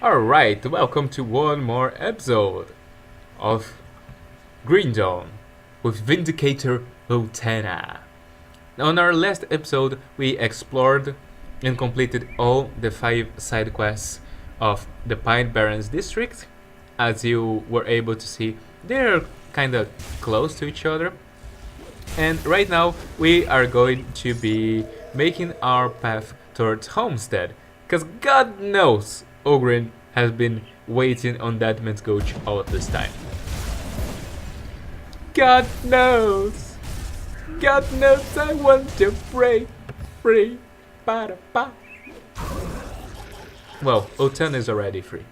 Alright, welcome to one more episode of Green Dawn with Vindicator Otana. On our last episode, we explored and completed all the 5 side quests of the Pine Barrens district. As you were able to see, they're kinda close to each other. And right now, we are going to be making our path towards Homestead. Because God knows Ogrin has been waiting on that man's coach all this time. God knows! God knows I want to break free. Ba-da-ba. Well, Otana is already free.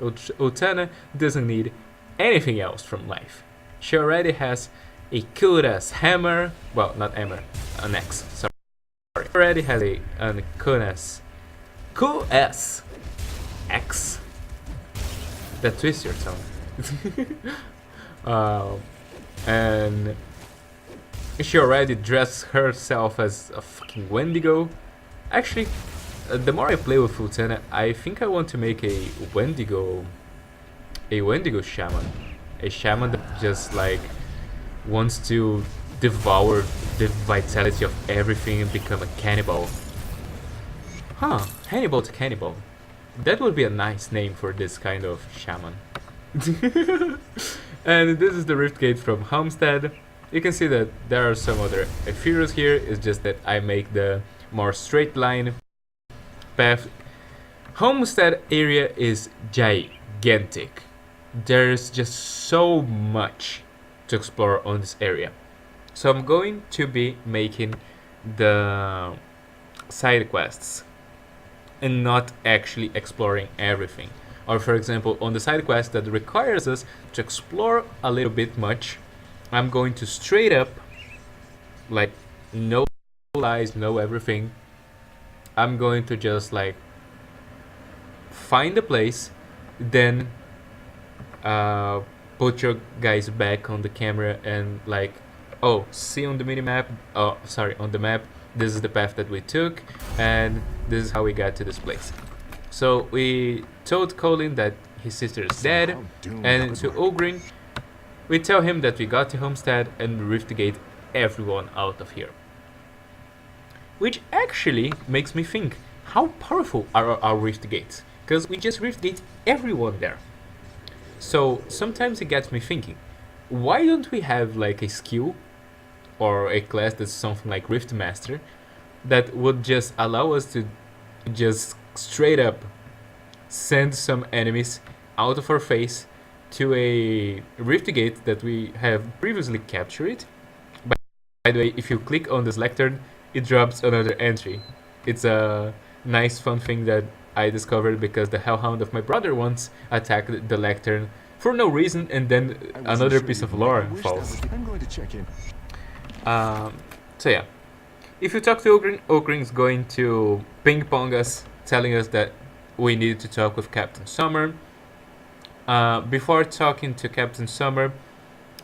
Otana doesn't need anything else from life. She already has a cool-ass hammer. Well, not hammer, an axe. Sorry. Already has a cool-ass axe that twists your tongue. And she already dressed herself as a fucking Wendigo. Actually, the more I play with Utena, I think I want to make a Wendigo shaman. A shaman that just like wants to devour the vitality of everything and become a cannibal. Huh, Hannibal to Cannibal. That would be a nice name for this kind of shaman. And this is the Rift Gate from Homestead. You can see that there are some other Aetherials here. It's just that I make the more straight line path. Homestead area is gigantic. There's just so much to explore on this area. So I'm going to be making the side quests and not actually exploring everything. Or for example, on the side quest that requires us to explore a little bit much, I'm going to straight up, like, no lies, no everything. I'm going to just like find a place, then put your guys back on the camera and like, oh, see on the minimap, oh sorry, on the map, this is the path that we took and this is how we got to this place. So we told Colin that his sister is dead, and to Ogrin we tell him that we got to Homestead and Riftgate everyone out of here. Which actually makes me think, how powerful are our Riftgates? Because we just Riftgate everyone there. So sometimes it gets me thinking, why don't we have like a skill or a class that's something like Rift Master that would just allow us to just straight up send some enemies out of our face to a Rift Gate that we have previously captured. By the way, if you click on this lectern, it drops another entry. It's a nice fun thing that I discovered because the hellhound of my brother once attacked the lectern for no reason, and then another piece of lore falls. I'm going to check in. So yeah, if you talk to Ogrin, Ogrin's going to ping pong us, telling us that we need to talk with Captain Summer. Before talking to Captain Summer,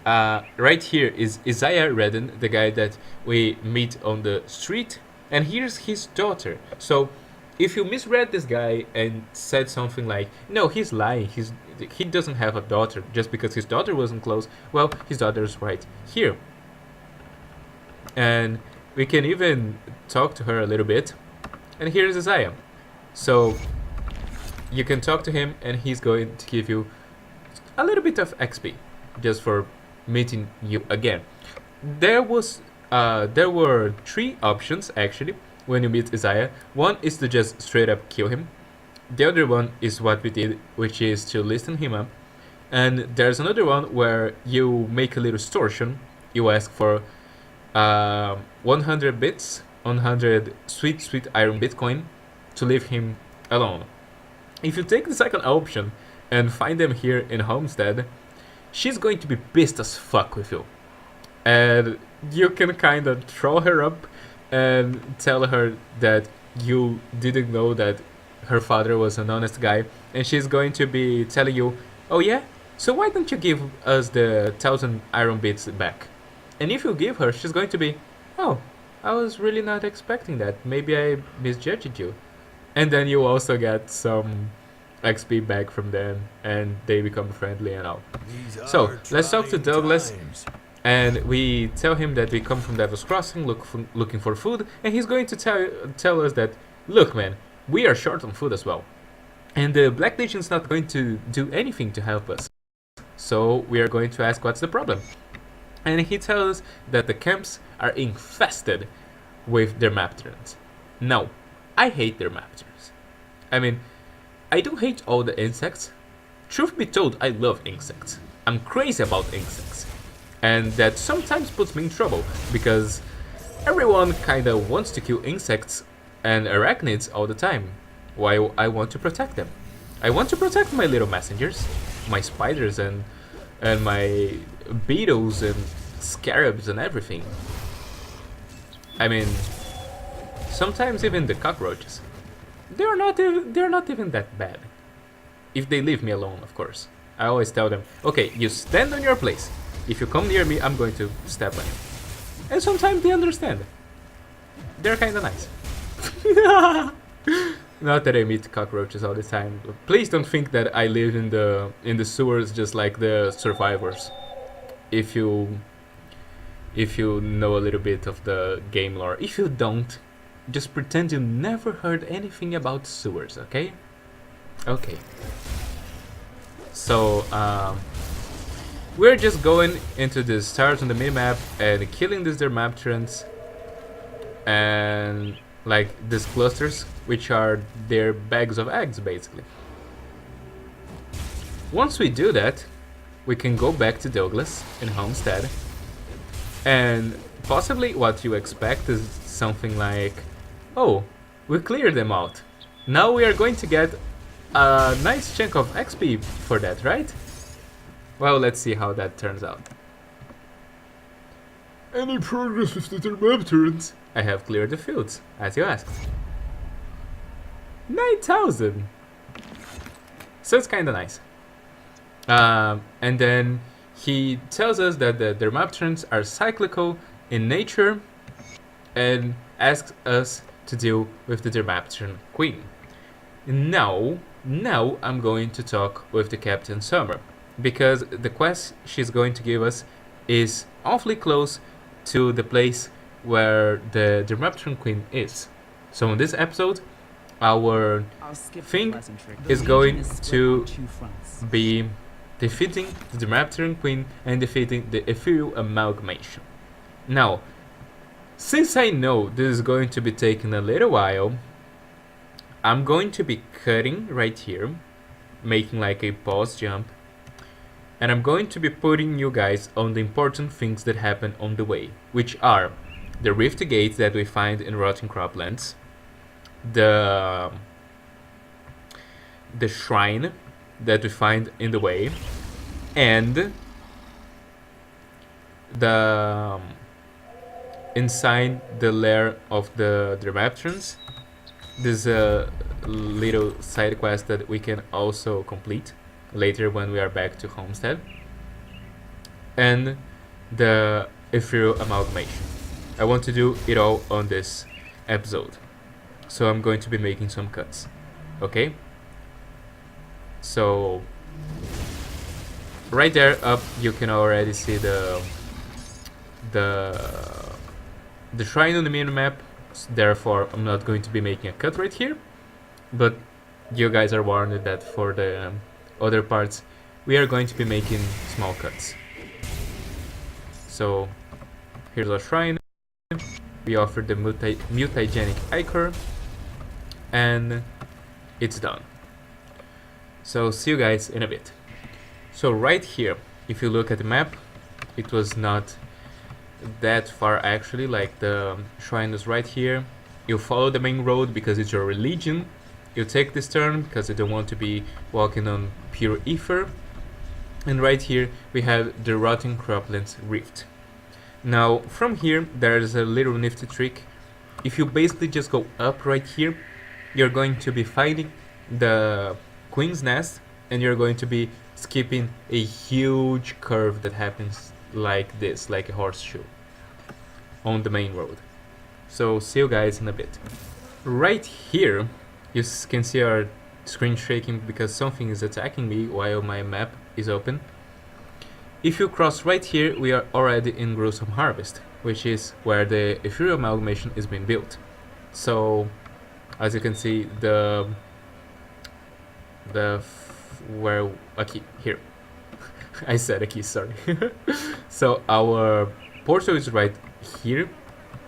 right here is Isaiah Redden, the guy that we meet on the street, and here's his daughter. So if you misread this guy and said something like, no, he's lying, he doesn't have a daughter just because his daughter wasn't close, well, his daughter is right here. And we can even talk to her a little bit. And here's Isaiah. So you can talk to him and he's going to give you a little bit of XP just for meeting you again. There were 3 options actually when you meet Isaiah. One is to just straight up kill him. The other one is what we did, which is to listen him up. And there's another one where you make a little extortion. You ask for 100 bits, 100 sweet iron Bitcoin to leave him alone. If you take the second option and find them here in Homestead, she's going to be pissed as fuck with you. And you can kind of throw her up and tell her that you didn't know that her father was an honest guy, and she's going to be telling you, oh yeah, so why don't you give us the 1000 iron bits back? And if you give her, she's going to be, oh, I was really not expecting that. Maybe I misjudged you. And then you also get some XP back from them, and they become friendly and all. So let's talk to Douglas, and we tell him that we come from Devil's Crossing looking for food, and he's going to tell us that, look man, we are short on food as well, and the Black Legion's not going to do anything to help us. So we are going to ask what's the problem. And he tells us that the camps are infested with Dermapterans. Now, I hate Dermapterans. I mean, I don't hate all the insects. Truth be told, I love insects. I'm crazy about insects. And that sometimes puts me in trouble, because everyone kinda wants to kill insects and arachnids all the time, while I want to protect them. I want to protect my little messengers, my spiders and my beetles and scarabs and everything. I mean, sometimes even the cockroaches. They're not even that bad. If they leave me alone, of course. I always tell them, okay, you stand on your place. If you come near me, I'm going to step on you. And sometimes they understand. They're kinda nice. Not that I meet cockroaches all the time. Please don't think that I live in the sewers just like the survivors. If you know a little bit of the game lore. If you don't, just pretend you never heard anything about sewers, okay? Okay. So, we're just going into the stars on the minimap and killing these Dermapterans and like these clusters, which are their bags of eggs basically. Once we do that, we can go back to Douglas in Homestead, and possibly what you expect is something like, oh, we cleared them out. Now we are going to get a nice chunk of XP for that, right? Well, let's see how that turns out. Any progress with the Dermapterans? I have cleared the fields, as you asked. 9,000! So it's kinda nice. And then he tells us that the Dermapterans are cyclical in nature and asks us to deal with the Dermapteran Queen. Now I'm going to talk with the Captain Summer, because the quest she's going to give us is awfully close to the place where the Dermapteran Queen is. So in this episode, our thing is going to be defeating the Dermapteran Queen and defeating the Aetherial Amalgamation. Now, since I know this is going to be taking a little while, I'm going to be cutting right here, making like a pause jump, and I'm going to be putting you guys on the important things that happen on the way, which are the rift gates that we find in Rotten Croplands, the shrine that we find in the way, and the inside the lair of the Dermapterans. This is a little side quest that we can also complete later when we are back to Homestead, and the Aetherial Amalgamation. I want to do it all on this episode, so I'm going to be making some cuts. Okay? So right there up, you can already see the shrine on the minimap. Therefore, I'm not going to be making a cut right here, but you guys are warned that for the other parts, we are going to be making small cuts. So here's our shrine. We offer the mutagenic ichor, and it's done. So see you guys in a bit. So right here, if you look at the map, it was not that far actually, like the shrine is right here. You follow the main road because it's your religion. You take this turn because you don't want to be walking on pure ether. And right here we have the Rotten Croplands Rift. Now from here there's a little nifty trick. If you basically just go up right here, you're going to be finding the Queen's Nest, and you're going to be skipping a huge curve that happens like this, like a horseshoe on the main road. So see you guys in a bit. Right here you can see our screen shaking because something is attacking me while my map is open. If you cross right here, we are already in Gruesome Harvest, which is where the Aetherial Amalgamation is being built. So, as you can see, where a key here. I said a key, sorry. So our portal is right here.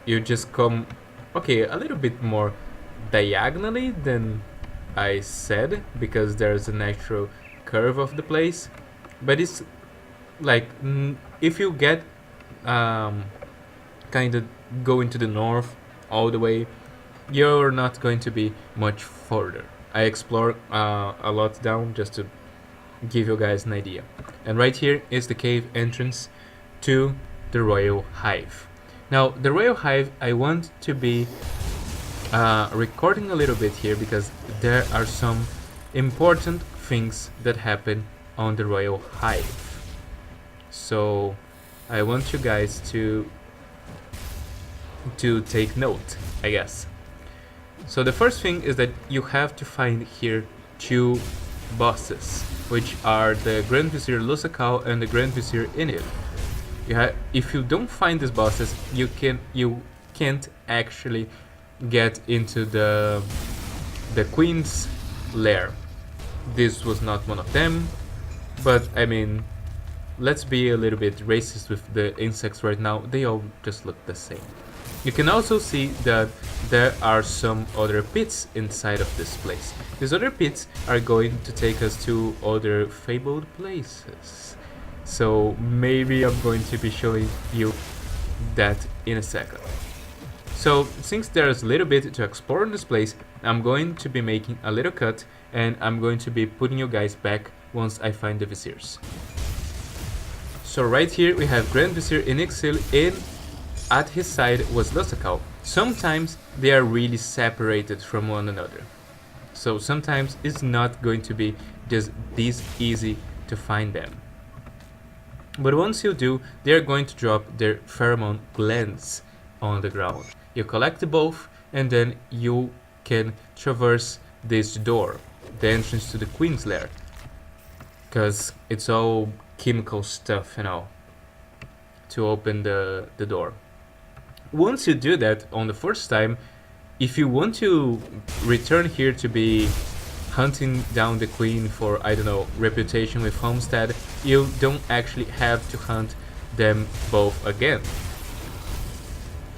You just come, okay, a little bit more diagonally than I said, because there's a natural curve of the place, but it's like if you get kind of going to the north all the way, you're not going to be much further. I explore a lot down just to give you guys an idea. And right here is the cave entrance to the Royal Hive. Now the Royal Hive, I want to be recording a little bit here because there are some important things that happen on the Royal Hive. So I want you guys to take note, I guess. So the first thing is that you have to find here 2 bosses, which are the Grand Vizier Lusakaw and the Grand Vizier Inil. If you don't find these bosses, you can't actually get into the Queen's lair. This was not one of them, but I mean, let's be a little bit racist with the insects right now. They all just look the same. You can also see that there are some other pits inside of this place. These other pits are going to take us to other fabled places. So maybe I'm going to be showing you that in a second. So since there's a little bit to explore in this place, I'm going to be making a little cut and I'm going to be putting you guys back once I find the Viziers. So right here we have Grand Vizier in exile, and at his side was Lusakaw. Sometimes they are really separated from one another. So sometimes it's not going to be just this easy to find them. But once you do, they are going to drop their pheromone glands on the ground. You collect both and then you can traverse this door, the entrance to the Queen's lair. Because it's all chemical stuff, you know, to open the door. Once you do that on the first time, if you want to return here to be hunting down the Queen for, I don't know, reputation with Homestead, you don't actually have to hunt them both again.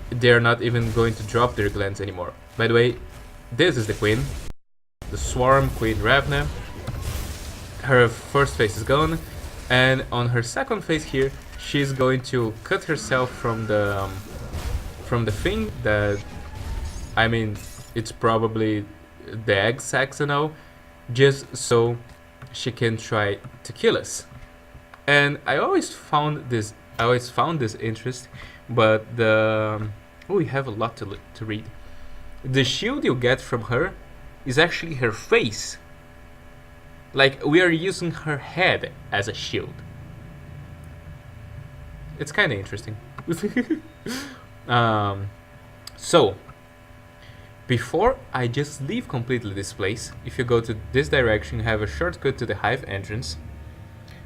They're not even going to drop their glands anymore. By the way, this is the Queen, the Swarm Queen Ravna. Her first face is gone, and on her second face here, she's going to cut herself from the thing that, I mean, it's probably the egg sacs, you know, just so she can try to kill us. And I always found this interest, but we have a lot to read. The shield you get from her is actually her face. Like, we are using her head as a shield. It's kind of interesting. So, before I just leave completely this place, if you go to this direction, you have a shortcut to the Hive entrance.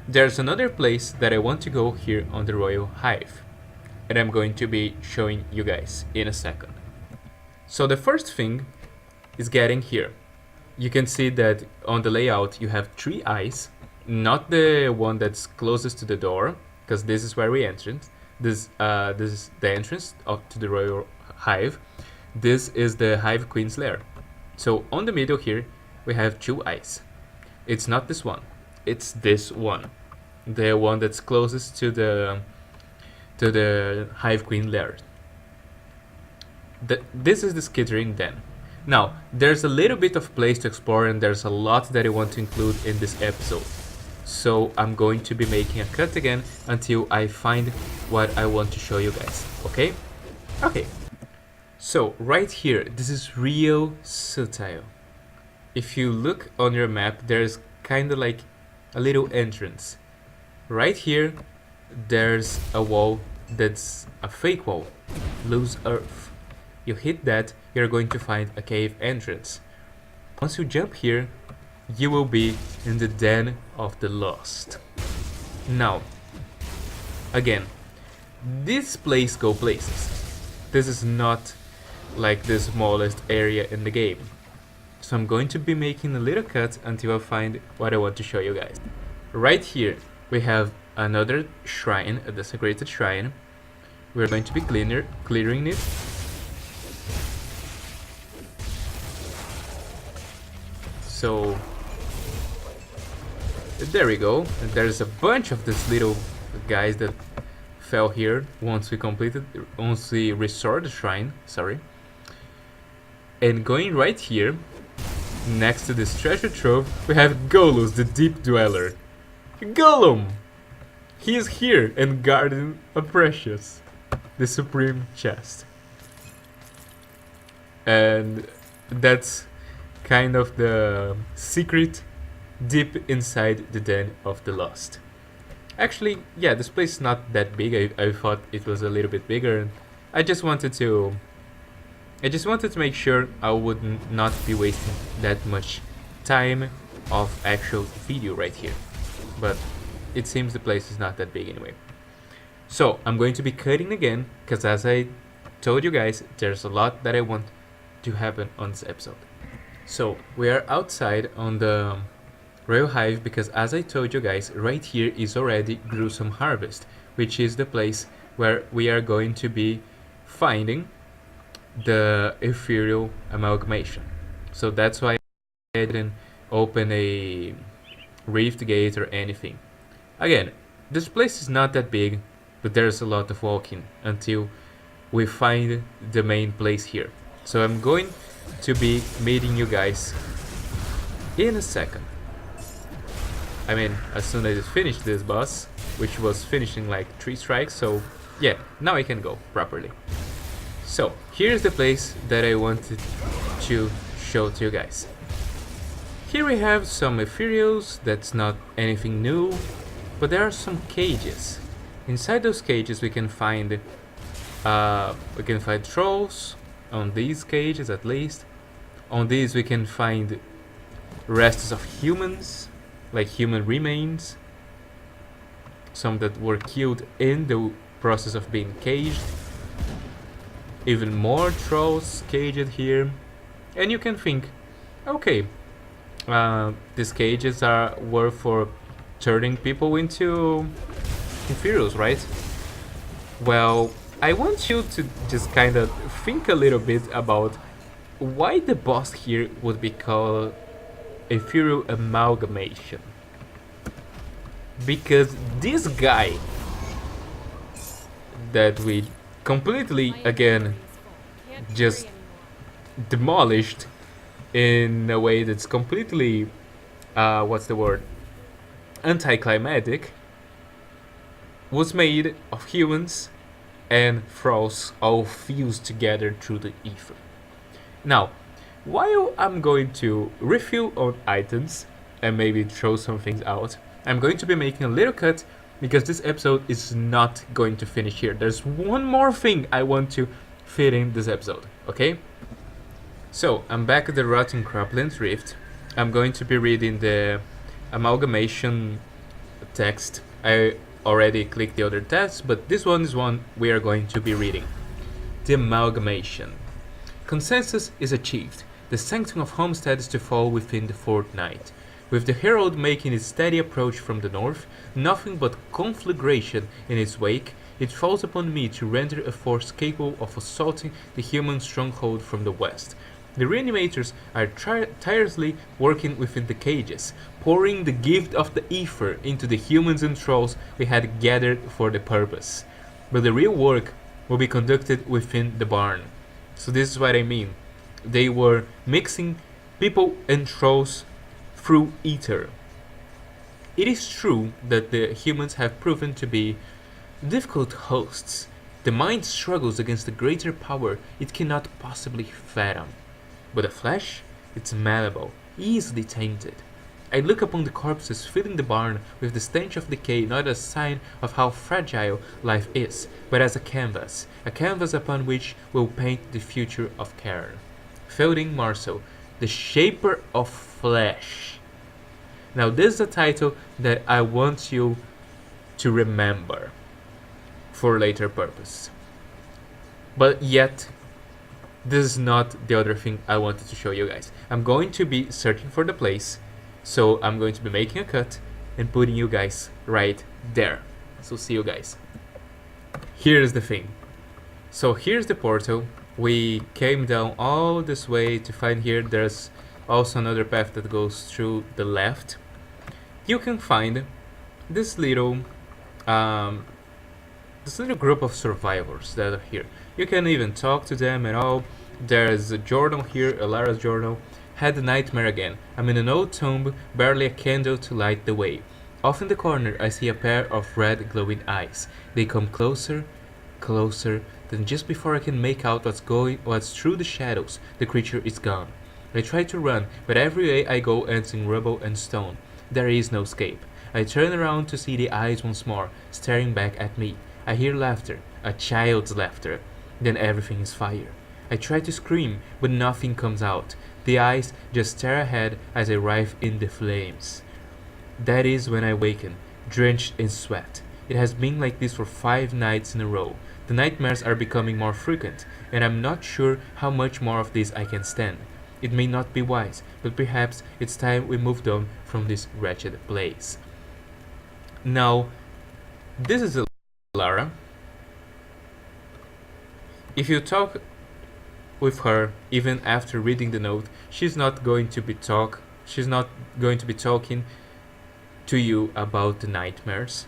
There's another place that I want to go here on the Royal Hive, and I'm going to be showing you guys in a second. So the first thing is getting here. You can see that on the layout you have 3 eyes, not the one that's closest to the door, because this is where we entered. This is the entrance to the Royal Hive. This is the Hive Queen's lair. So on the middle here we have 2 eyes. It's not this one, it's this one, the one that's closest to the Hive Queen lair. This is the skittering den. Now, there's a little bit of place to explore and there's a lot that I want to include in this episode. So I'm going to be making a cut again until I find what I want to show you guys, okay? Okay. So right here, this is real subtle. If you look on your map, there's kind of like a little entrance. Right here, there's a wall that's a fake wall, loose earth. You hit that, you're going to find a cave entrance. Once you jump here, you will be in the Den of the Lost. Now, again, this place go places. This is not like the smallest area in the game. So I'm going to be making a little cut until I find what I want to show you guys. Right here, we have another shrine, a desecrated shrine. We're going to be clearing it. So there we go. And there's a bunch of these little guys that fell here once we restored the shrine, sorry. And going right here, next to this treasure trove, we have Gollum, the Deep Dweller. Gollum! He is here and guarding a precious, the supreme chest. And that's kind of the secret deep inside the Den of the Lost. Actually, yeah, this place is not that big. I thought it was a little bit bigger. I just wanted to make sure I would not be wasting that much time of actual video right here. But it seems the place is not that big anyway. So I'm going to be cutting again, because as I told you guys, there's a lot that I want to happen on this episode. So we are outside on the Royal Hive, because as I told you guys, right here is already Gruesome Harvest, which is the place where we are going to be finding the Aetherial Amalgamation. So that's why I didn't open a rift gate or anything. Again, this place is not that big, but there's a lot of walking until we find the main place here. So I'm going to be meeting you guys in a second. I mean, as soon as I finish this boss, which was finishing like 3 strikes, so yeah, now I can go properly. So, here's the place that I wanted to show to you guys. Here we have some Aetherials, that's not anything new, but there are some cages. Inside those cages we can find trolls, on these cages at least. On these we can find rests of humans, like human remains. Some that were killed in the process of being caged. Even more trolls caged here. And you can think, okay, these cages were for turning people into Aetherials, right? Well, I want you to just kind of think a little bit about why the boss here would be called Aetherial Amalgamation. Because this guy that we completely, again, just demolished in a way that's completely, anticlimactic, was made of humans and thralls all fused together through the ether. Now, while I'm going to refill on items and maybe throw some things out, I'm going to be making a little cut because this episode is not going to finish here. There's one more thing I want to fit in this episode, okay? So, I'm back at the Rotten Cropland Rift. I'm going to be reading the Amalgamation text. I already clicked the other text, but this one is one we are going to be reading. The Amalgamation. Consensus is achieved. The sanctum of Homestead is to fall within the fortnight. With the herald making its steady approach from the north, nothing but conflagration in its wake, it falls upon me to render a force capable of assaulting the human stronghold from the west. The reanimators are tirelessly working within the cages, pouring the gift of the ether into the humans and trolls we had gathered for the purpose. But the real work will be conducted within the barn. So this is what I mean. They were mixing people and trolls through ether. It is true that the humans have proven to be difficult hosts. The mind struggles against a greater power it cannot possibly fathom. But the flesh, it's malleable, easily tainted. I look upon the corpses filling the barn with the stench of decay not as a sign of how fragile life is, but as a canvas upon which we'll paint the future of care. Fielding Marceau, the shaper of flesh. Now this is a title that I want you to remember for later purpose. But yet, this is not the other thing I wanted to show you guys. I'm going to be searching for the place, so I'm going to be making a cut and putting you guys right there. So see you guys. Here's the thing. So here's the portal. We came down all this way to find here. There's also another path that goes through the left. You can find this little group of survivors that are here. You can even talk to them and all. There's a journal here, Alara's journal. Had a nightmare again. I'm in an old tomb, barely a candle to light the way. Off in the corner I see a pair of red glowing eyes. They come closer, closer, then just before I can make out what's through the shadows, the creature is gone. I try to run, but every way I go ends in rubble and stone. There is no escape. I turn around to see the eyes once more, staring back at me. I hear laughter, a child's laughter. Then everything is fire. I try to scream, but nothing comes out. The eyes just stare ahead as I writhe in the flames. That is when I waken, drenched in sweat. It has been like this for 5 nights in a row. The nightmares are becoming more frequent, and I'm not sure how much more of this I can stand. It may not be wise, but perhaps it's time we moved on from this wretched place. Now, this is Lara. If you talk with her even after reading the note, she's not going to be talking to you about the nightmares.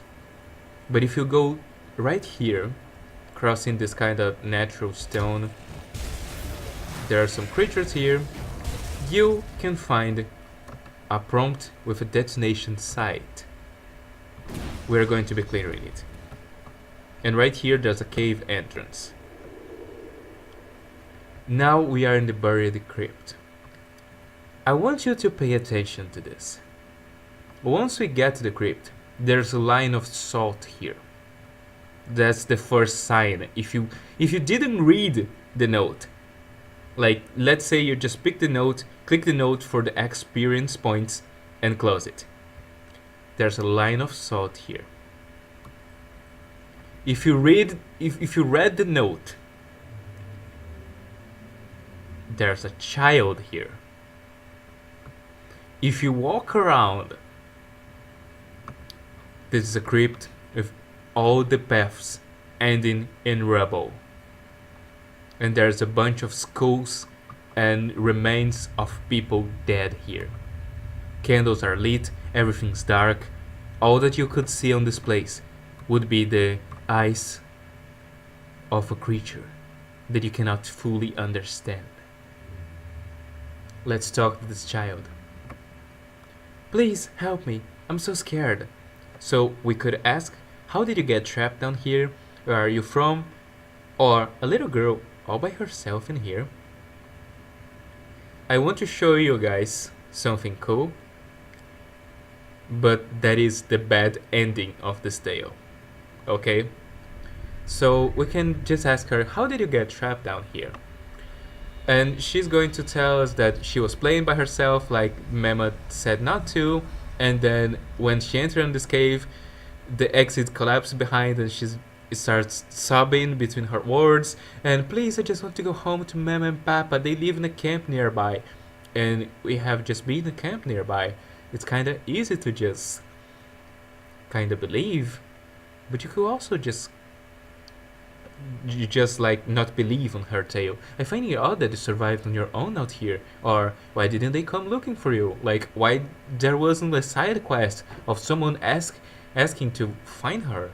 But if you go right here, crossing this kind of natural stone, there are some creatures here. You can find a prompt with a detonation site. We're going to be clearing it. And right here there's a cave entrance. Now we are in the buried crypt. I want you to pay attention to this. Once we get to the crypt, there's a line of salt here. That's the first sign. If you didn't read the note, like let's say you just pick the note, click the note for the experience points and close it. There's a line of salt here. If you read the note, there's a child here. If you walk around, this is a crypt with all the paths ending in rubble. And there's a bunch of skulls and remains of people dead here. Candles are lit, everything's dark. All that you could see on this place would be the eyes of a creature that you cannot fully understand. Let's talk to this child. Please help me, I'm so scared. So we could ask, how did you get trapped down here? Where are you from? Or a little girl all by herself in here. I want to show you guys something cool, but that is the bad ending of this tale. Okay? So we can just ask her, how did you get trapped down here? And she's going to tell us that she was playing by herself, like Mema said not to, and then when she entered in this cave, the exit collapsed behind and she starts sobbing between her words, and please, I just want to go home to Mama and Papa, they live in a camp nearby. And we have just been in a camp nearby. It's kinda easy to just kinda believe, but you could also just like not believe on her tale. I find it odd that you survived on your own out here. Or why didn't they come looking for you? Like, why there wasn't a side quest of someone asking to find her?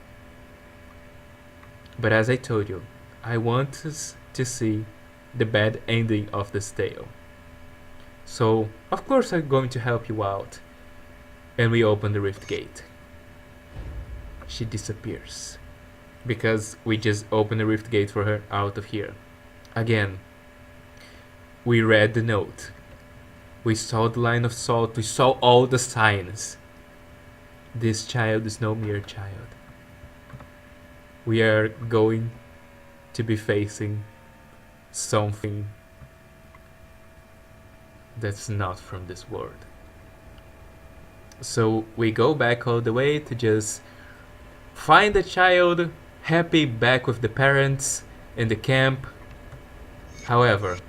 But as I told you, I want us to see the bad ending of this tale. So, of course I'm going to help you out. And we open the rift gate. She disappears. Because we just opened the rift gate for her out of here. Again, we read the note. We saw the line of salt. We saw all the signs. This child is no mere child. We are going to be facing something that's not from this world. So we go back all the way to just find the child happy back with the parents in the camp. However,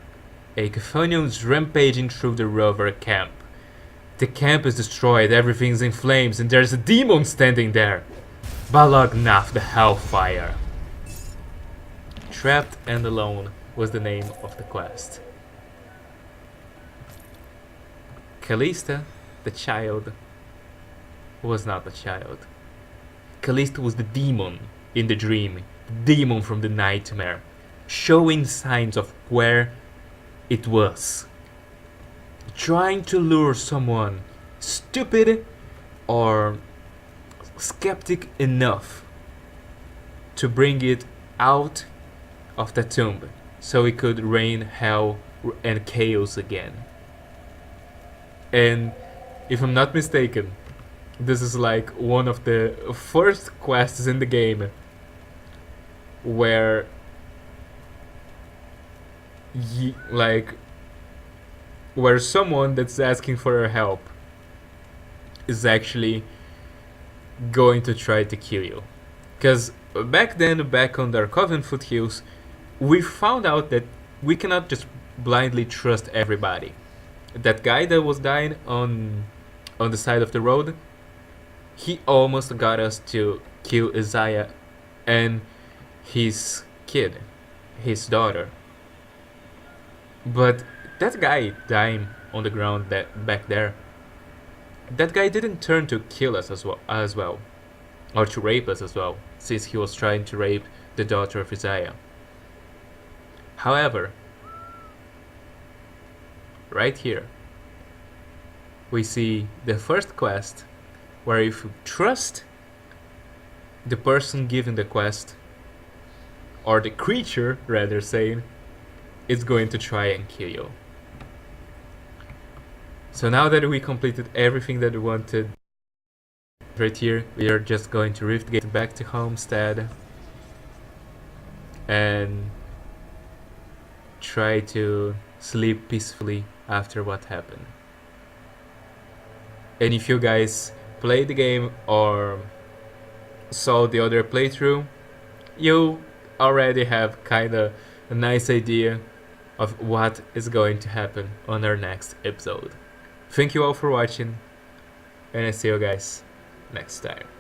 a Chthonian's rampaging through the rover camp. The camp is destroyed, everything's in flames, and there's a demon standing there. Balog Naf the Hellfire. Trapped and Alone was the name of the quest. Callista, the child, was not a child. Callista was the demon in the dream, the demon from the nightmare, showing signs of where it was. Trying to lure someone stupid or skeptic enough to bring it out of the tomb so it could rain hell and chaos again. And if I'm not mistaken, this is like one of the first quests in the game where where someone that's asking for your help is actually going to try to kill you. Because back then, back on the Coven foothills, we found out that we cannot just blindly trust everybody. That guy that was dying on the side of the road, he almost got us to kill Isaiah and his kid, his daughter. But that guy dying on the ground back there, that guy didn't turn to kill us as well, or to rape us as well, since he was trying to rape the daughter of Isaiah. However, right here, we see the first quest where if you trust the person giving the quest, or the creature rather saying, it's going to try and kill you. So now that we completed everything that we wanted, right here we are just going to rift gate back to Homestead and try to sleep peacefully after what happened. And if you guys played the game or saw the other playthrough, you already have kinda a nice idea of what is going to happen on our next episode. Thank you all for watching, and I see you guys next time.